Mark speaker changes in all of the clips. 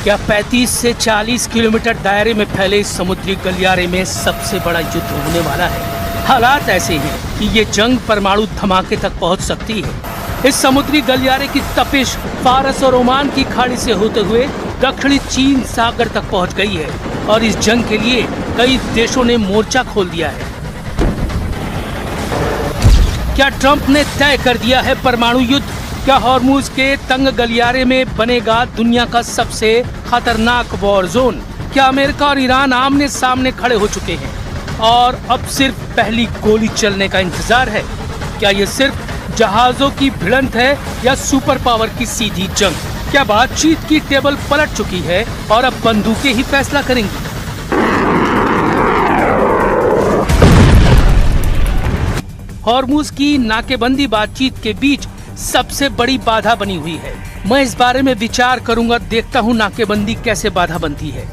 Speaker 1: क्या 35 से 40 किलोमीटर दायरे में फैले इस समुद्री गलियारे में सबसे बड़ा युद्ध होने वाला है। हालात ऐसे हैं कि ये जंग परमाणु धमाके तक पहुंच सकती है। इस समुद्री गलियारे की तपिश फारस और ओमान की खाड़ी से होते हुए दक्षिणी चीन सागर तक पहुंच गई है और इस जंग के लिए कई देशों ने मोर्चा खोल दिया है। क्या ट्रंप ने तय कर दिया है परमाणु युद्ध? क्या हॉर्मुज के तंग गलियारे में बनेगा दुनिया का सबसे खतरनाक वॉर जोन? क्या अमेरिका और ईरान आमने सामने खड़े हो चुके हैं और अब सिर्फ पहली गोली चलने का इंतजार है? क्या ये सिर्फ जहाजों की भिड़ंत है या सुपर पावर की सीधी जंग? क्या बातचीत की टेबल पलट चुकी है और अब बंदूकें ही फैसला करेंगी? हॉर्मुज की नाकेबंदी बातचीत के बीच सबसे बड़ी बाधा बनी हुई है। मैं इस बारे में विचार करूंगा, देखता हूं नाकेबंदी कैसे बाधा बनती है।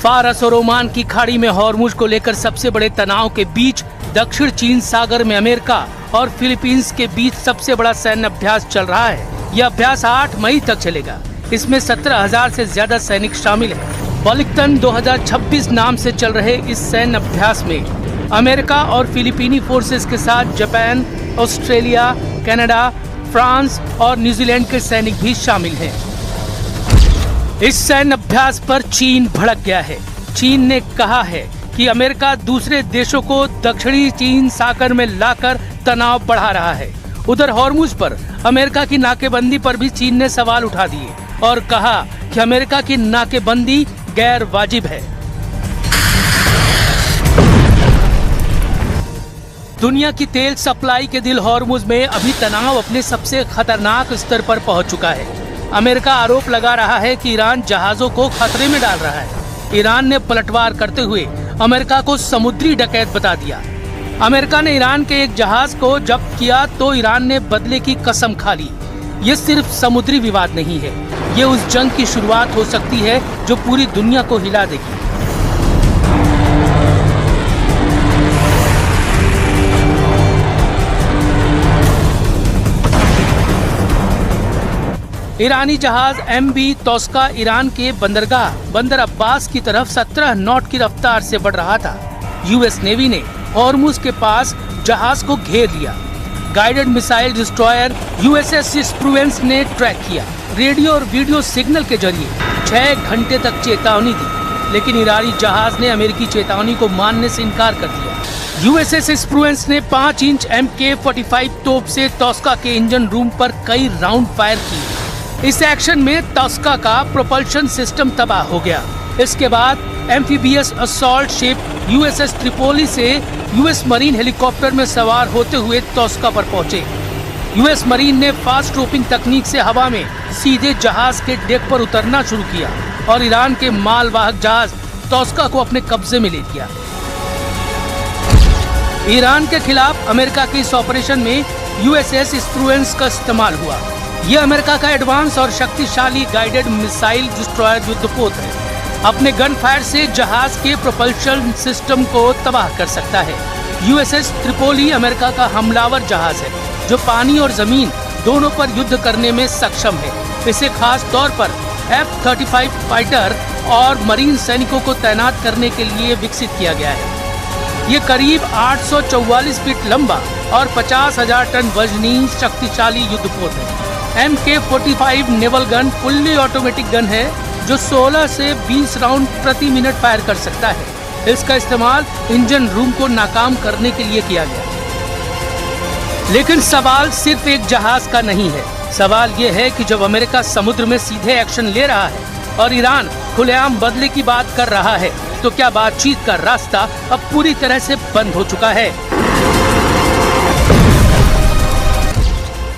Speaker 1: फारस और ओमान की खाड़ी में हॉर्मुज को लेकर सबसे बड़े तनाव के बीच दक्षिण चीन सागर में अमेरिका और फिलीपींस के बीच सबसे बड़ा सैन्य अभ्यास चल रहा है। यह अभ्यास 8 मई तक चलेगा। इसमें 17,000 से ज्यादा सैनिक शामिल हैं। वॉलिंगटन 2026 नाम से चल रहे इस सैन्य अभ्यास में अमेरिका और फिलीपीनी फोर्सेस के साथ जापान, ऑस्ट्रेलिया, कनाडा, फ्रांस और न्यूजीलैंड के सैनिक भी शामिल हैं। इस सैन्य अभ्यास पर चीन भड़क गया है। चीन ने कहा है कि अमेरिका दूसरे देशों को दक्षिणी चीन सागर में लाकर तनाव बढ़ा रहा है। उधर हॉर्मुज पर अमेरिका की नाकेबंदी पर भी चीन ने सवाल उठा दिए और कहा कि अमेरिका की नाकेबंदी गैर वाजिब है। दुनिया की तेल सप्लाई के दिल हॉर्मुज में अभी तनाव अपने सबसे खतरनाक स्तर पर पहुंच चुका है। अमेरिका आरोप लगा रहा है कि ईरान जहाजों को खतरे में डाल रहा है। ईरान ने पलटवार करते हुए अमेरिका को समुद्री डकैत बता दिया। अमेरिका ने ईरान के एक जहाज को जब्त किया तो ईरान ने बदले की कसम खा ली। ये सिर्फ समुद्री विवाद नहीं है, ये उस जंग की शुरुआत हो सकती है जो पूरी दुनिया को हिला देगी। ईरानी जहाज MV तोस्का ईरान के बंदरगाह बंदर अब्बास की तरफ 17 नॉट की रफ्तार से बढ़ रहा था। यूएस नेवी ने हॉर्मुज के पास जहाज को घेर लिया। गाइडेड मिसाइल डिस्ट्रॉयर USS स्प्रूवेंस ने ट्रैक किया। रेडियो और वीडियो सिग्नल के जरिए 6 घंटे तक चेतावनी दी, लेकिन ईरानी जहाज ने अमेरिकी चेतावनी को मानने से इनकार कर दिया। USS स्प्रूवेंस ने 5 इंच MK-45 तोप से तोस्का के इंजन रूम पर कई राउंड फायर किए। इस एक्शन में तोस्का का प्रोपल्शन सिस्टम तबाह हो गया। इसके बाद amphibious assault ship USS Tripoli से US मरीन हेलीकॉप्टर में सवार होते हुए तोस्का पर पहुंचे। US मरीन ने फास्ट रोपिंग तकनीक से हवा में सीधे जहाज के डेक पर उतरना शुरू किया और ईरान के मालवाहक जहाज तोस्का को अपने कब्जे में ले लिया। ईरान के खिलाफ अमेरिका के इस ऑपरेशन में USS स्प्रूवेंस का इस्तेमाल हुआ। ये अमेरिका का एडवांस और शक्तिशाली गाइडेड मिसाइल डिस्ट्रॉयर युद्धपोत है। अपने गन फायर से जहाज के प्रोपल्शन सिस्टम को तबाह कर सकता है। USS ट्रिपोली अमेरिका का हमलावर जहाज है जो पानी और जमीन दोनों पर युद्ध करने में सक्षम है। इसे खास तौर पर F-35 फाइटर और मरीन सैनिकों को तैनात करने के लिए विकसित किया गया है। ये करीब 844 फीट लंबा और 50,000 टन वजनी शक्तिशाली युद्धपोत है। MK-45 naval gun fully automatic gun है जो 16 से 20 राउंड प्रति मिनट फायर कर सकता है। इसका इस्तेमाल इंजन रूम को नाकाम करने के लिए किया गया। लेकिन सवाल सिर्फ एक जहाज का नहीं है। सवाल ये है कि जब अमेरिका समुद्र में सीधे एक्शन ले रहा है और ईरान खुलेआम बदले की बात कर रहा है, तो क्या बातचीत का रास्ता अब पूरी तरह से बंद हो चुका है?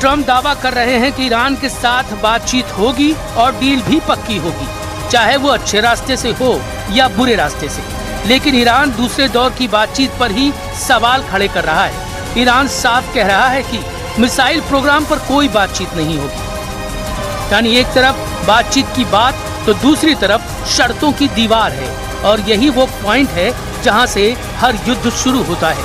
Speaker 1: ट्रंप दावा कर रहे हैं कि ईरान के साथ बातचीत होगी और डील भी पक्की होगी, चाहे वो अच्छे रास्ते से हो या बुरे रास्ते से। लेकिन ईरान दूसरे दौर की बातचीत पर ही सवाल खड़े कर रहा है। ईरान साफ कह रहा है कि मिसाइल प्रोग्राम पर कोई बातचीत नहीं होगी। यानी एक तरफ बातचीत की बात तो दूसरी तरफ शर्तों की दीवार है और यही वो पॉइंट है जहां से हर युद्ध शुरू होता है।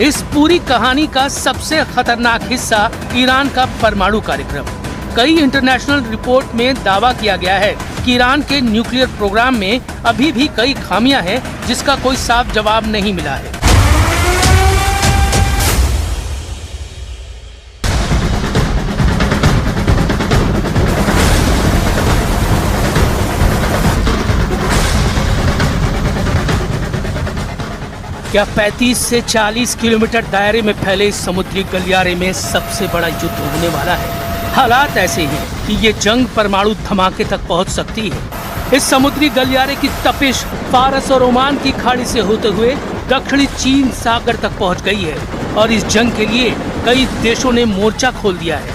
Speaker 1: इस पूरी कहानी का सबसे खतरनाक हिस्सा ईरान का परमाणु कार्यक्रम। कई इंटरनेशनल रिपोर्ट में दावा किया गया है कि ईरान के न्यूक्लियर प्रोग्राम में अभी भी कई खामियां हैं जिसका कोई साफ जवाब नहीं मिला है। क्या 35 से 40 किलोमीटर दायरे में फैले इस समुद्री गलियारे में सबसे बड़ा युद्ध होने वाला है? हालात ऐसे हैं कि ये जंग परमाणु धमाके तक पहुंच सकती है। इस समुद्री गलियारे की तपिश फारस और ओमान की खाड़ी से होते हुए दक्षिणी चीन सागर तक पहुंच गई है और इस जंग के लिए कई देशों ने मोर्चा खोल दिया है।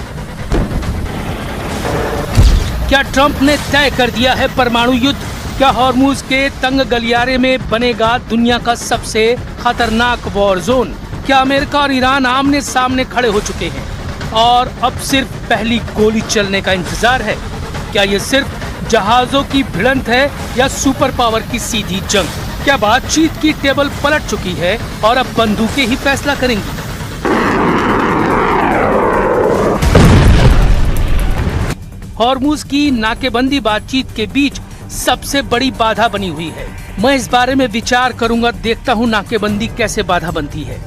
Speaker 1: क्या ट्रंप ने तय कर दिया है परमाणु युद्ध? क्या हॉर्मुज के तंग गलियारे में बनेगा दुनिया का सबसे खतरनाक वॉर जोन? क्या अमेरिका और ईरान आमने सामने खड़े हो चुके हैं और अब सिर्फ पहली गोली चलने का इंतजार है? क्या ये सिर्फ जहाजों की भिड़ंत है या सुपर पावर की सीधी जंग? क्या बातचीत की टेबल पलट चुकी है और अब बंदूकें ही फैसला करेंगी? हॉर्मुज की नाकेबंदी बातचीत के बीच सबसे बड़ी बाधा बनी हुई है। मैं इस बारे में विचार करूंगा, देखता हूं नाकेबंदी कैसे बाधा बनती है।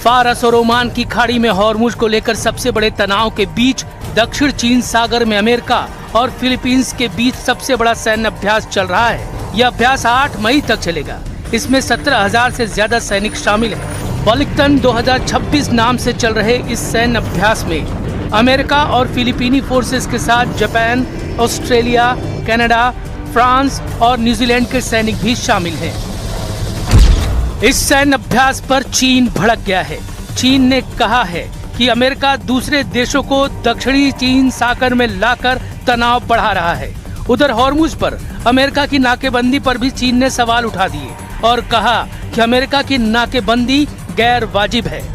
Speaker 1: फारस और ओमान की खाड़ी में हॉर्मुज को लेकर सबसे बड़े तनाव के बीच दक्षिण चीन सागर में अमेरिका और फिलीपींस के बीच सबसे बड़ा सैन्य अभ्यास चल रहा है। यह अभ्यास 8 मई तक चलेगा। इसमें 17,000 से ज्यादा सैनिक शामिल हैं। वॉलिंगटन 2026 नाम से चल रहे इस सैन्य अभ्यास में अमेरिका और फिलीपीनी फोर्सेस के साथ जापान, ऑस्ट्रेलिया, कनाडा, फ्रांस और न्यूजीलैंड के सैनिक भी शामिल हैं। इस सैन्य अभ्यास पर चीन भड़क गया है। चीन ने कहा है कि अमेरिका दूसरे देशों को दक्षिणी चीन सागर में लाकर तनाव बढ़ा रहा है। उधर हॉर्मुज पर अमेरिका की नाकेबंदी पर भी चीन ने सवाल उठा दिए और कहा कि अमेरिका की नाकेबंदी गैर वाजिब है।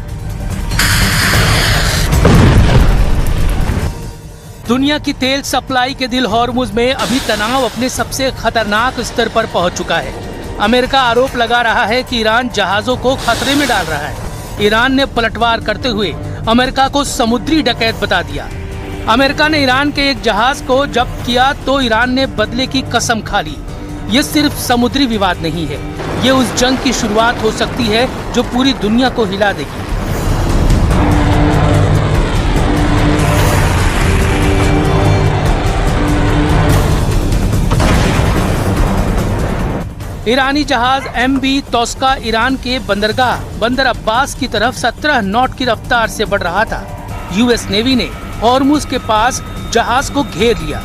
Speaker 1: दुनिया की तेल सप्लाई के दिल हॉर्मुज में अभी तनाव अपने सबसे खतरनाक स्तर पर पहुंच चुका है। अमेरिका आरोप लगा रहा है कि ईरान जहाजों को खतरे में डाल रहा है। ईरान ने पलटवार करते हुए अमेरिका को समुद्री डकैत बता दिया। अमेरिका ने ईरान के एक जहाज को जब्त किया तो ईरान ने बदले की कसम खा ली। ये सिर्फ समुद्री विवाद नहीं है, ये उस जंग की शुरुआत हो सकती है जो पूरी दुनिया को हिला देगी। ईरानी जहाज MV तोस्का ईरान के बंदरगाह बंदर अब्बास की तरफ 17 नॉट की रफ्तार से बढ़ रहा था। यूएस नेवी ने हॉर्मुज के पास जहाज को घेर लिया।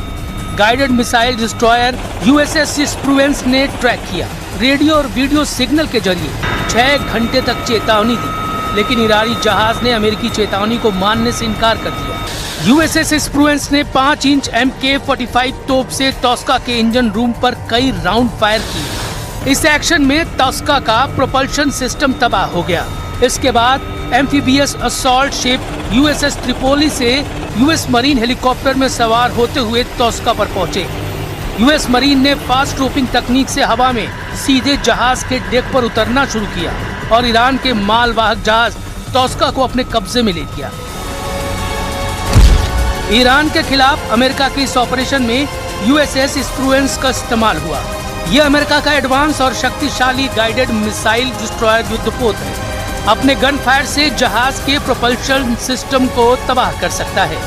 Speaker 1: गाइडेड मिसाइल डिस्ट्रॉयर USS स्प्रूवेंस ने ट्रैक किया। रेडियो और वीडियो सिग्नल के जरिए 6 घंटे तक चेतावनी दी, लेकिन ईरानी जहाज ने अमेरिकी चेतावनी को मानने से इनकार कर दिया। USS स्प्रूवेंस ने 5 इंच MK-45 तोप से तोस्का के इंजन रूम पर कई राउंड फायर किए। इस एक्शन में तोस्का का प्रोपल्शन सिस्टम तबाह हो गया। इसके बाद amphibious assault ship USS Tripoli से US मरीन हेलीकॉप्टर में सवार होते हुए तोस्का पर पहुंचे। US मरीन ने फास्ट रोपिंग तकनीक से हवा में सीधे जहाज के डेक पर उतरना शुरू किया और ईरान के मालवाहक जहाज तोस्का को अपने कब्जे में ले लिया। ईरान के खिलाफ अमेरिका के इस ऑपरेशन में USS स्प्रूवेंस का इस्तेमाल हुआ। यह अमेरिका का एडवांस और शक्तिशाली गाइडेड मिसाइल डिस्ट्रॉयर युद्धपोत है। अपने गन फायर से जहाज के प्रोपल्शन सिस्टम को तबाह कर सकता है।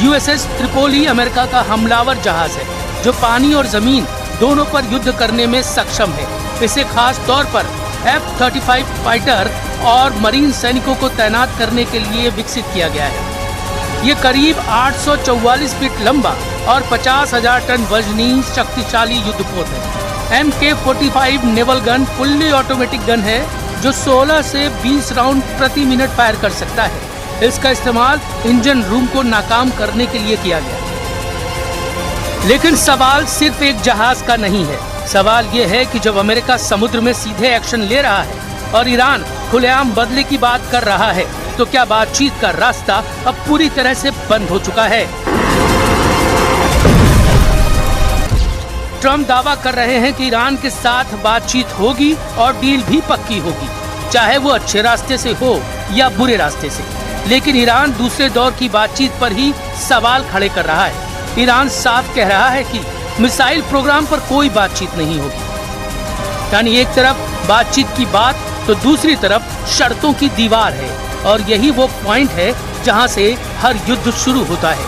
Speaker 1: USS ट्रिपोली अमेरिका का हमलावर जहाज है जो पानी और जमीन दोनों पर युद्ध करने में सक्षम है। इसे खास तौर पर F-35 फाइटर और मरीन सैनिकों को तैनात करने के लिए विकसित किया गया है। ये करीब 844 फीट लंबा और 50,000 टन वजनी शक्तिशाली युद्धपोत है। MK-45 naval gun fully automatic gun है जो 16 से 20 राउंड प्रति मिनट फायर कर सकता है। इसका इस्तेमाल इंजन रूम को नाकाम करने के लिए किया गया। लेकिन सवाल सिर्फ एक जहाज का नहीं है। सवाल ये है कि जब अमेरिका समुद्र में सीधे एक्शन ले रहा है और ईरान खुलेआम बदले की बात कर रहा है, तो क्या बातचीत का रास्ता अब पूरी तरह से बंद हो चुका है? ट्रम्प दावा कर रहे हैं कि ईरान के साथ बातचीत होगी और डील भी पक्की होगी, चाहे वो अच्छे रास्ते से हो या बुरे रास्ते से। लेकिन ईरान दूसरे दौर की बातचीत पर ही सवाल खड़े कर रहा है। ईरान साफ कह रहा है कि मिसाइल प्रोग्राम पर कोई बातचीत नहीं होगी। यानी एक तरफ बातचीत की बात तो दूसरी तरफ शर्तों की दीवार है, और यही वो पॉइंट है जहां से हर युद्ध शुरू होता है।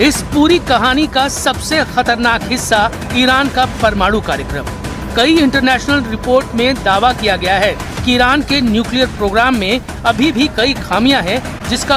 Speaker 1: इस पूरी कहानी का सबसे खतरनाक हिस्सा ईरान का परमाणु कार्यक्रम। कई इंटरनेशनल रिपोर्ट में दावा किया गया है कि ईरान के न्यूक्लियर प्रोग्राम में अभी भी कई खामियां हैं, जिसका